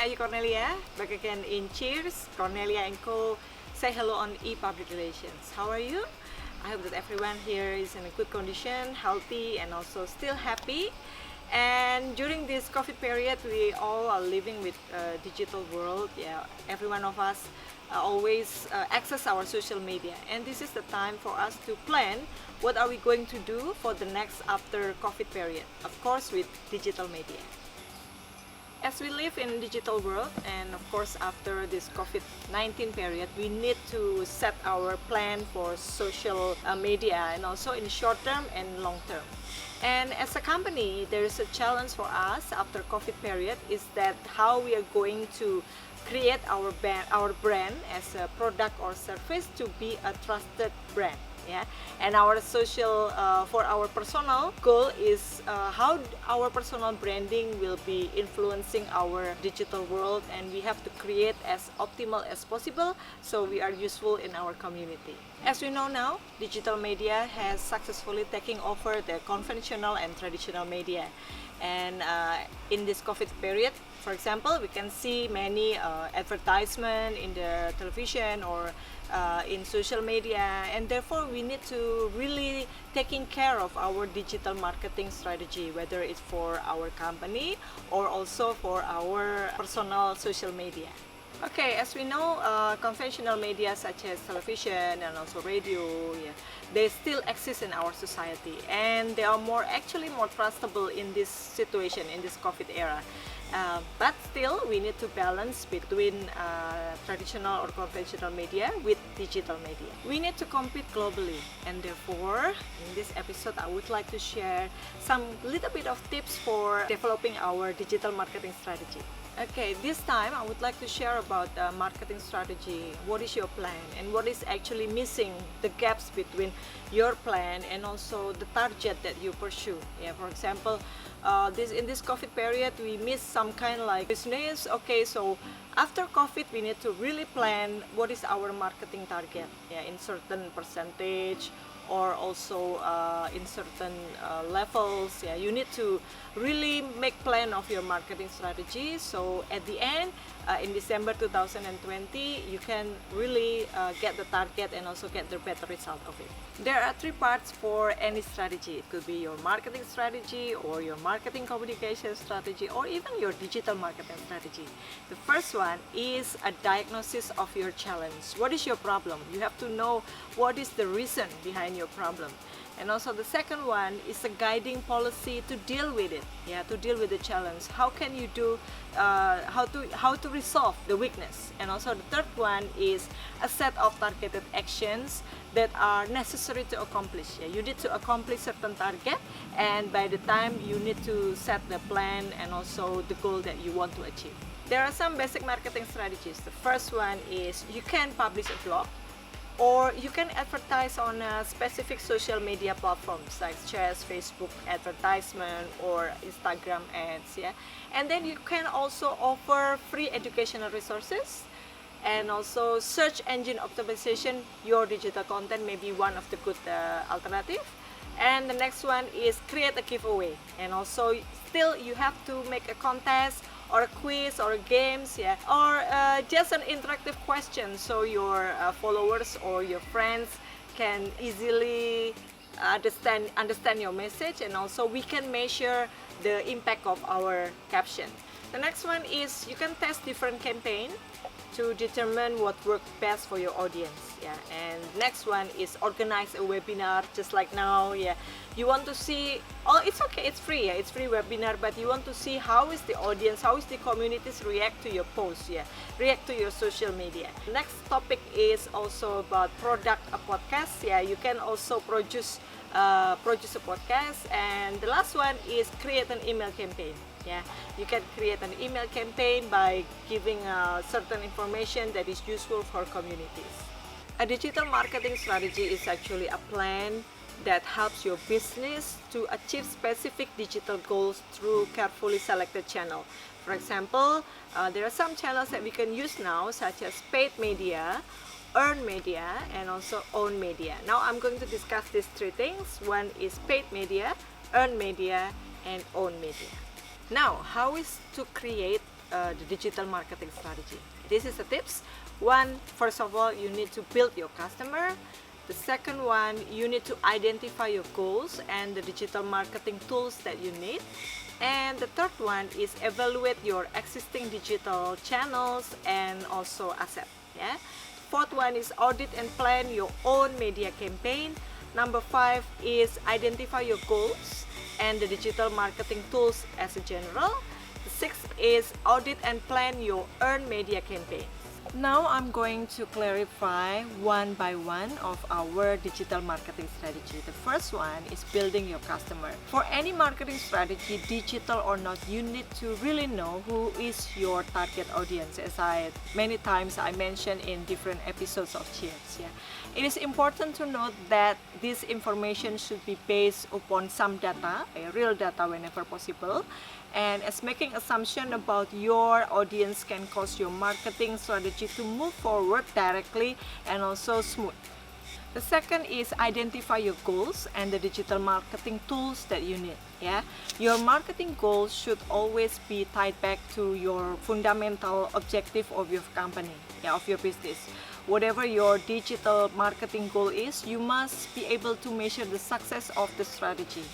Ayu Cornelia, back again in Cheers, Cornelia & Co. Say hello on e-public relations. How are you? I hope that everyone here is in a good condition, healthy, and also still happy. And during this COVID period, we all are living with a digital world. Yeah, every one of us always access our social media, and this is the time for us to plan what are we going to do for the next after COVID period. Of course, with digital media. As we live in digital world, and of course after this COVID-19 period, we need to set our plan for social media, and also in short term and long term. And as a company, there is a challenge for us after COVID period is that how we are going to create our brand as a product or service to be a trusted brand. Yeah, and our social for our personal goal is how our personal branding will be influencing our digital world, and we have to create as optimal as possible so we are useful in our community. As we know now, digital media has successfully taken over the conventional and traditional media, and in this COVID period, for example, we can see many advertisement in the television or in social media, and therefore we need to really taking care of our digital marketing strategy, whether it's for our company or also for our personal social media. Okay, as we know, conventional media such as television and also radio, yeah, they still exist in our society, and they are actually more trustable in this situation, in this COVID era. But still, we need to balance between traditional or conventional media with digital media. We need to compete globally, and therefore, in this episode, I would like to share some little bit of tips for developing our digital marketing strategy. Okay, this time I would like to share about marketing strategy. What is your plan, and what is actually missing, the gaps between your plan and also the target that you pursue. Yeah, for example, in this COVID period, we miss some kind like business. Okay, so after COVID, we need to really plan what is our marketing target. Yeah, in certain percentage, or also in certain levels. Yeah, you need to really make plan of your marketing strategy, so at the end in December 2020 you can really get the target and also get the better result of it. There are three parts for any strategy. It could be your marketing strategy or your marketing communication strategy or even your digital marketing strategy. The first one is a diagnosis of your challenge. What is your problem? You have to know what is the reason behind your problem. And also the second one is a guiding policy to deal with it. Yeah, to deal with the challenge. How can you do how to resolve the weakness? And also the third one is a set of targeted actions that are necessary to accomplish. Yeah, you need to accomplish certain target, and by the time you need to set the plan and also the goal that you want to achieve. There are some basic marketing strategies. The first one is you can publish a blog, or you can advertise on specific social media platforms such as Facebook advertisement or Instagram ads. Yeah, and then you can also offer free educational resources, and also search engine optimization. Your digital content may be one of the good alternative. And the next one is create a giveaway, and also still you have to make a contest or a quiz or games, yeah, or just an interactive question so your followers or your friends can easily understand your message, and also we can measure the impact of our caption. The next one is you can test different campaign to determine what works best for your audience. Yeah, and next one is organize a webinar just like now. Yeah, you want to see, oh, it's okay, it's free. Yeah, it's free webinar, but you want to see how is the audience, how is the communities react to your posts. Yeah, react to your social media. Next topic is also about product a podcast. Yeah, you can also produce a podcast. And the last one is create an email campaign. Yeah, you can create an email campaign by giving certain information that is useful for communities. A digital marketing strategy is actually a plan that helps your business to achieve specific digital goals through carefully selected channels. For example, there are some channels that we can use now, such as paid media, earned media, and also owned media. Now I'm going to discuss these three things. One is paid media, earned media, and owned media. Now, how is to create the digital marketing strategy. This is the tips. One, first of all, you need to build your customer. The second one, you need to identify your goals and the digital marketing tools that you need. And the third one is evaluate your existing digital channels and also assets. Yeah. Fourth one is audit and plan your own media campaign. Number 5 is identify your goals and the digital marketing tools as a general. The sixth is audit and plan your earned media campaign. Now I'm going to clarify one by one of our digital marketing strategy. The first one is building your customer. For any marketing strategy, digital or not, you need to really know who is your target audience. As many times I mentioned in different episodes of Cheers. Yeah. It is important to note that this information should be based upon some data, real data whenever possible. And as making assumption about your audience can cause your marketing strategy to move forward directly and also smooth. The second is identify your goals and the digital marketing tools that you need. Yeah, your marketing goals should always be tied back to your fundamental objective of your company, of your business. Whatever your digital marketing goal is, you must be able to measure the success of the strategy,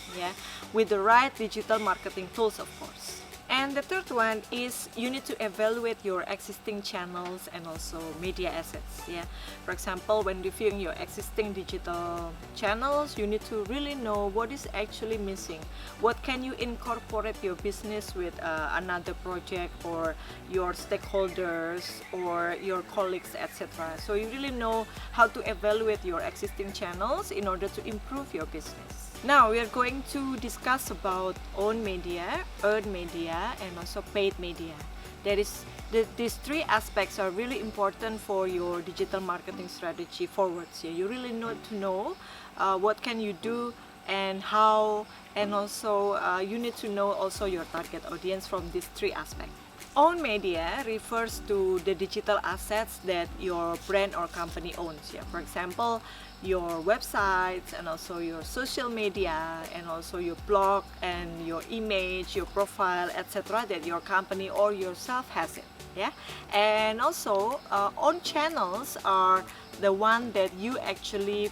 with the right digital marketing tools, of course. And the third one is you need to evaluate your existing channels and also media assets. For example, when reviewing your existing digital channels, you need to really know what is actually missing. What can you incorporate your business with another project or your stakeholders or your colleagues, etc. So you really know how to evaluate your existing channels in order to improve your business. Now we are going to discuss about owned media, earned media, and also paid media. These three aspects are really important for your digital marketing strategy forwards. You really need to know what can you do and how, and also you need to know also your target audience from these three aspects. Owned media refers to the digital assets that your brand or company owns. For example, your websites and also your social media and also your blog and your image, your profile, etc. that your company or yourself has it. And also own channels are the one that you actually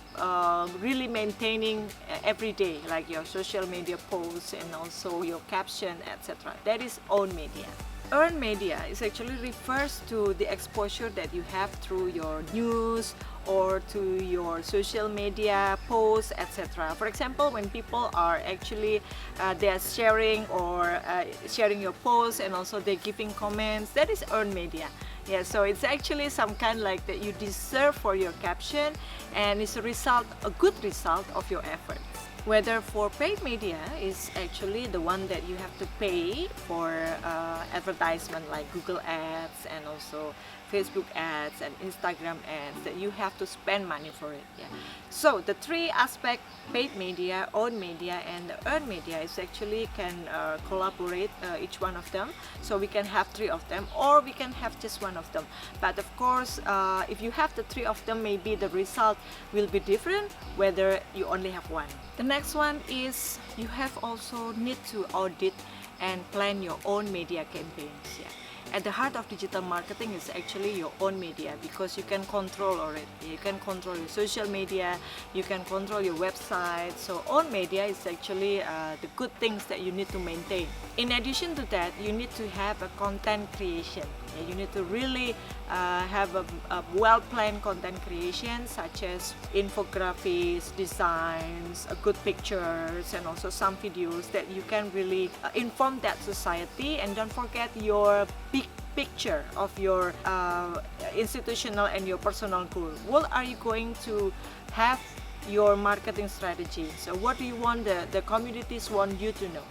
really maintaining every day, like your social media posts and also your caption, etc. That is owned media. Earned media is actually refers to the exposure that you have through your news or to your social media posts, etc. For example, when people are actually they are sharing or sharing your posts and also they're giving comments, that is earned media. So it's actually some kind like that you deserve for your caption, and it's a good result of your efforts. Whether for paid media is actually the one that you have to pay for advertisement like Google ads and also Facebook ads and Instagram ads, that you have to spend money for it. So the three aspects, paid media, owned media, and earned media, is actually can collaborate each one of them. So we can have three of them or we can have just one of them. But of course, if you have the three of them, maybe the result will be different whether you only have one. The next one is you have also need to audit and plan your own media campaigns. At the heart of digital marketing is actually your own media, because you can control already. You can control your social media, you can control your website. So own media is actually the good things that you need to maintain. In addition to that, you need to have a content creation. You need to really have a well-planned content creation, such as infographics, designs, good pictures, and also some videos that you can really inform that society. And don't forget your big picture of your institutional and your personal goal. What are you going to have your marketing strategy? So what do you want the communities want you to know?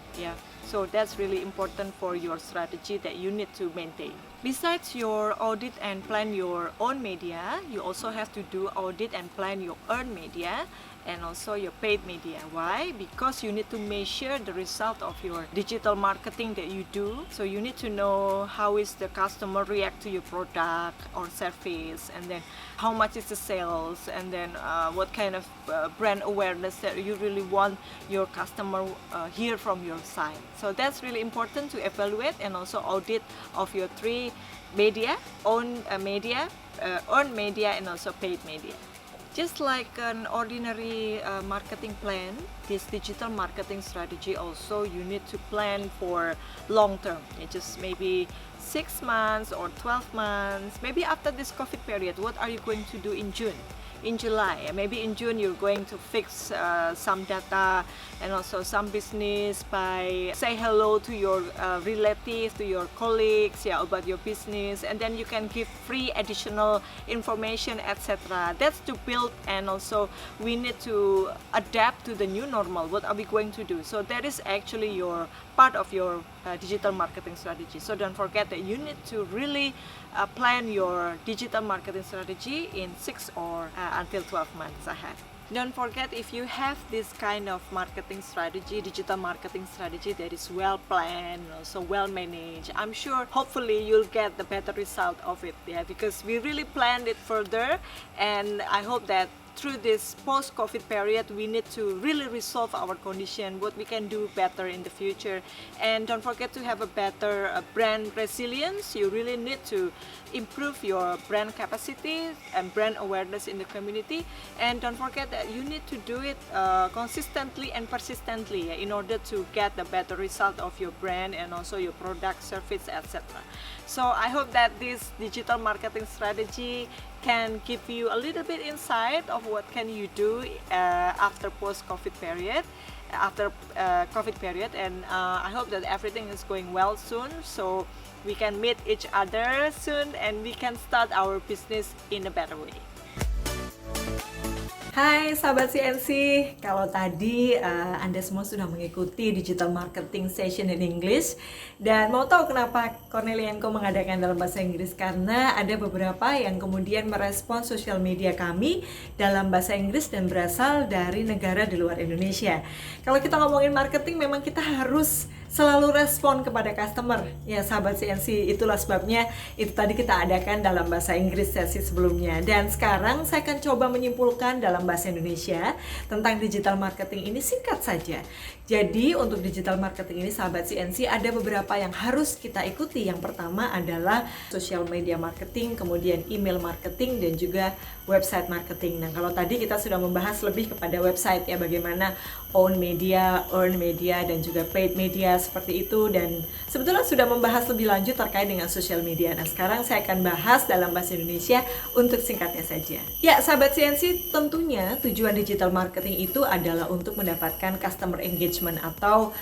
So that's really important for your strategy that you need to maintain. Besides your audit and plan your own media, you also have to do audit and plan your earned media and also your paid media. Why? Because you need to measure the result of your digital marketing that you do. So you need to know how is the customer react to your product or service, and then how much is the sales, and then what kind of brand awareness that you really want your customer hear from your site. So that's really important to evaluate and also audit of your three media: own media, earned media, and also paid media. Just like an ordinary marketing plan, this digital marketing strategy also you need to plan for long term. It's just maybe 6 months or 12 months. Maybe after this COVID period, what are you going to do in June? In July, maybe in June you're going to fix some data and also some business by say hello to your relatives, to your colleagues, yeah, about your business, and then you can give free additional information, etc. That's to build, and also we need to adapt to the new normal. What are we going to do? So that is actually your part of your digital marketing strategy. So don't forget that you need to really plan your digital marketing strategy in 6 or until 12 months ahead. Don't forget, if you have this kind of marketing strategy, digital marketing strategy that is well planned, also well managed, I'm sure hopefully you'll get the better result of it, yeah, because we really planned it further, and I hope that through this post-COVID period, we need to really resolve our condition, what we can do better in the future. And don't forget to have a better brand resilience. You really need to improve your brand capacity and brand awareness in the community. And don't forget that you need to do it consistently and persistently, in order to get the better result of your brand and also your product, service, etc. So I hope that this digital marketing strategy can give you a little bit insight of what can you do after post-COVID period, and I hope that everything is going well soon, so we can meet each other soon and we can start our business in a better way. Hai sahabat CNC, kalau tadi Anda semua sudah mengikuti digital marketing session in English, dan mau tahu kenapa Cornelia & Co mengadakan dalam bahasa Inggris? Karena ada beberapa yang kemudian merespon sosial media kami dalam bahasa Inggris dan berasal dari negara di luar Indonesia. Kalau kita ngomongin marketing, memang kita harus selalu respon kepada customer, ya sahabat CNC. Itulah sebabnya itu tadi kita adakan dalam bahasa Inggris sesi sebelumnya. Dan sekarang saya akan coba menyimpulkan dalam bahasa Indonesia tentang digital marketing ini singkat saja. Jadi untuk digital marketing ini sahabat CNC ada beberapa yang harus kita ikuti. Yang pertama adalah social media marketing, kemudian email marketing, dan juga website marketing. Nah, kalau tadi kita sudah membahas lebih kepada website, ya, bagaimana own media, earn media, dan juga paid media seperti itu, dan sebetulnya sudah membahas lebih lanjut terkait dengan social media. Nah, sekarang saya akan bahas dalam bahasa Indonesia untuk singkatnya saja. Ya, sahabat CNC, tentunya tujuan digital marketing itu adalah untuk mendapatkan customer engagement, atau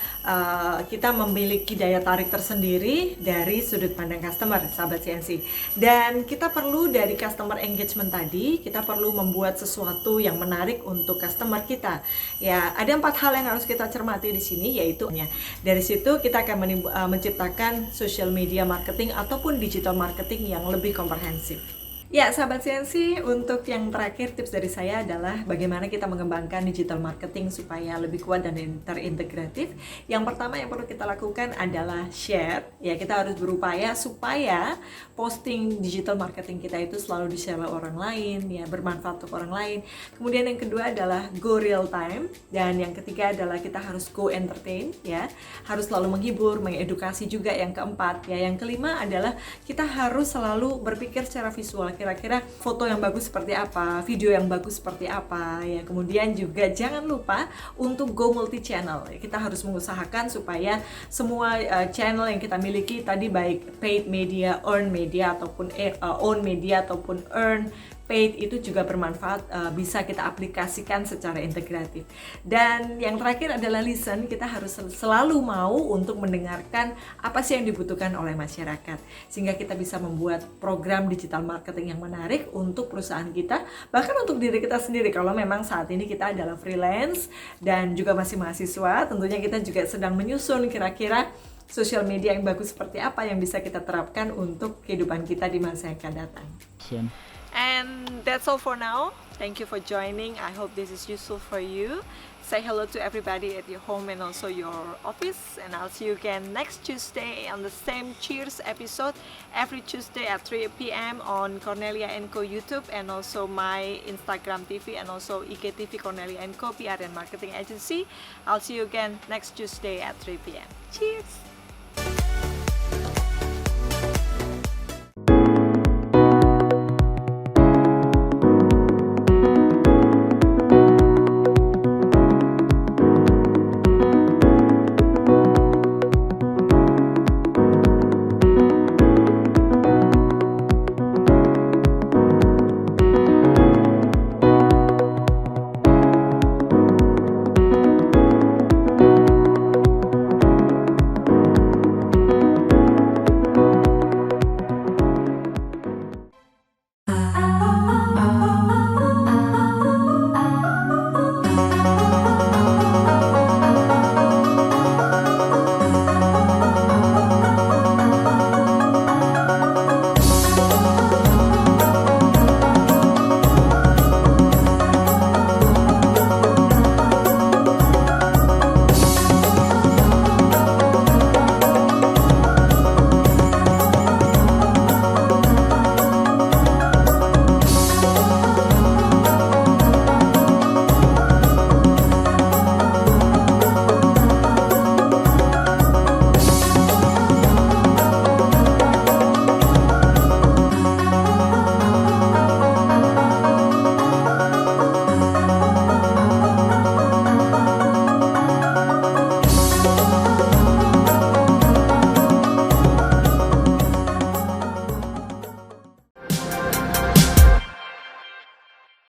kita memiliki daya tarik tersendiri dari sudut pandang customer, sahabat CNC. Dan kita perlu dari customer engagement tadi, kita perlu membuat sesuatu yang menarik untuk customer kita. Ya, ada 4 hal yang harus kita cermati di sini, yaitu dari situ kita akan menciptakan social media marketing ataupun digital marketing yang lebih komprehensif. Ya, sahabat CNC, untuk yang terakhir tips dari saya adalah bagaimana kita mengembangkan digital marketing supaya lebih kuat dan terintegratif. Yang pertama yang perlu kita lakukan adalah share. Ya, kita harus berupaya supaya posting digital marketing kita itu selalu di-share oleh orang lain, ya, bermanfaat untuk orang lain. Kemudian yang kedua adalah go real time, dan yang ketiga adalah kita harus go entertain, ya, harus selalu menghibur, mengedukasi juga. Yang keempat, ya, yang kelima adalah kita harus selalu berpikir secara visual. Kira-kira foto yang bagus seperti apa, video yang bagus seperti apa, ya. Kemudian juga jangan lupa untuk go multi channel. Kita harus mengusahakan supaya semua channel yang kita miliki tadi, baik paid media, earn media ataupun own media ataupun earn paid, itu juga bermanfaat, bisa kita aplikasikan secara integratif. Dan yang terakhir adalah listen. Kita harus selalu mau untuk mendengarkan apa sih yang dibutuhkan oleh masyarakat, sehingga kita bisa membuat program digital marketing yang menarik untuk perusahaan kita, bahkan untuk diri kita sendiri. Kalau memang saat ini kita adalah freelance dan juga masih mahasiswa, tentunya kita juga sedang menyusun kira-kira sosial media yang bagus seperti apa yang bisa kita terapkan untuk kehidupan kita di masa yang akan datang. And that's all for now. Thank you for joining. I hope this is useful for you. Say hello to everybody at your home and also your office. And I'll see you again next Tuesday on the same Cheers episode. Every Tuesday at 3 p.m. on Cornelia & Co YouTube and also my Instagram TV and also IGTV Cornelia & Co PR and Marketing Agency. I'll see you again next Tuesday at 3 p.m. Cheers!